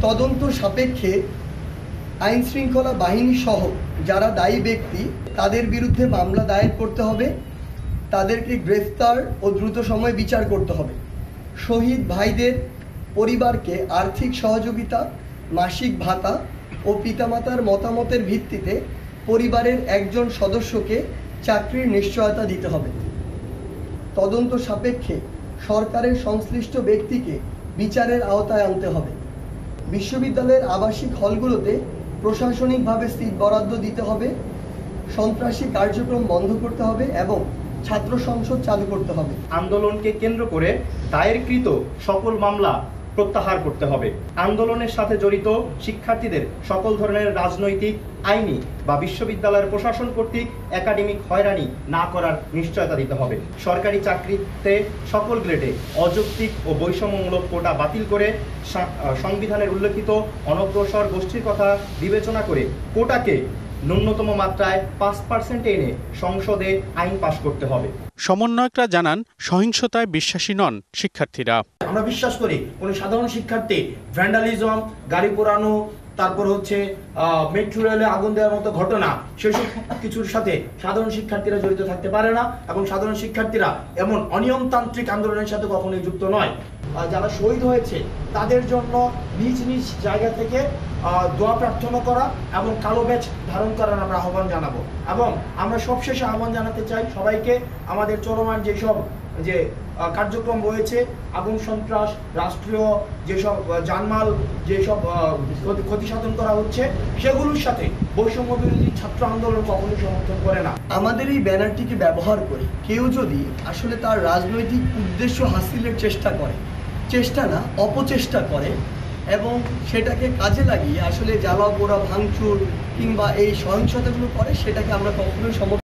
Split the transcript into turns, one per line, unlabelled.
তদন্ত সাপেক্ষে আইন শৃঙ্খলা বাহিনী সহ যারা দায়ী ব্যক্তি তাদের বিরুদ্ধে মামলা দায়ের করতে হবে, তাদেরকে গ্রেফতার ও দ্রুত সময়ে বিচার করতে হবে। শহীদ ভাইদের পরিবারকে আর্থিক সহযোগিতা, মাসিক ভাতা ও পিতামাতার মতামতের ভিত্তিতে পরিবারের একজন সদস্যকে চাকরির নিশ্চয়তা দিতে হবে। তদন্ত সাপেক্ষে সরকারের সংশ্লিষ্ট ব্যক্তিকে বিচারের আওতায় আনতে হবে। বিশ্ববিদ্যালয়ের আবাসিক হলগুলোতে প্রশাসনিকভাবে সিট বরাদ্দ দিতে হবে, সন্ত্রাসী কার্যক্রম বন্ধ করতে হবে এবং ছাত্র সংসদ চালু করতে হবে।
আন্দোলনকে কেন্দ্র করে দায়েরকৃত সকল মামলা প্রত্যাহার করতে হবে। আন্দোলনের সাথে জড়িত শিক্ষার্থীদের সকল ধরনের রাজনৈতিক, আইনি বা বিশ্ববিদ্যালয়ের প্রশাসন কর্তৃক একাডেমিক হয়রানি না করার নিশ্চয়তা দিতে হবে। সরকারি চাকরিতে সকল গ্রেডে অযৌক্তিক ও বৈষম্যমূলক কোটা বাতিল করে সংবিধানের উল্লেখিত অনগ্রসর গোষ্ঠীর কথা বিবেচনা করে কোটাকে ন্যূনতম মাত্রায় 5% এনে সংসদে আইন পাশ করতে হবে।
সমন্বয়করা জানান, সহিংসতায় বিশ্বাসী নন শিক্ষার্থীরা।
আমরা বিশ্বাস করি কোনো সাধারণ শিক্ষার্থী ভ্যান্ডালিজম, গাড়ি পোড়ানো, তারপর মেট্রো রেলে আগুন দেওয়ার মতো ঘটনা, সেসব কিছুর সাথে সাধারণ শিক্ষার্থীরা জড়িত থাকতে পারে না এবং সাধারণ শিক্ষার্থীরা এমন অনিয়মতান্ত্রিক আন্দোলনের সাথে কখনোই যুক্ত নয়। যারা শহীদ হয়েছে তাদের জন্য নিজ নিজ জায়গা থেকে দোয়া প্রার্থনা করা এবং কালো ব্যাজ ধারণ করার আমরা আহ্বান জানাবো। এবং আমরা সবশেষে আহ্বান জানাতে চাই সবাইকে, আমাদের চলমান যেসব কার্যক্রম রয়েছে, আগুন সন্ত্রাস, রাষ্ট্রীয় যেসব জানমাল যেসব ক্ষতি সাধন করা হচ্ছে, সেগুলোর সাথে বৈষম্য বিরোধী ছাত্র আন্দোলন কখনোই সমর্থন করে না।
আমাদের এই ব্যানারটিকে ব্যবহার করে কেউ যদি আসলে তার রাজনৈতিক উদ্দেশ্য হাসিলের চেষ্টা করে, চেষ্টা না অপচেষ্টা করে, এবং সেটাকে কাজে লাগিয়ে আসলে জ্বালা পোড়া, ভাঙচুর কিংবা এই সহিংসতাগুলো করে, সেটাকে আমরা কখনোই সমর্থন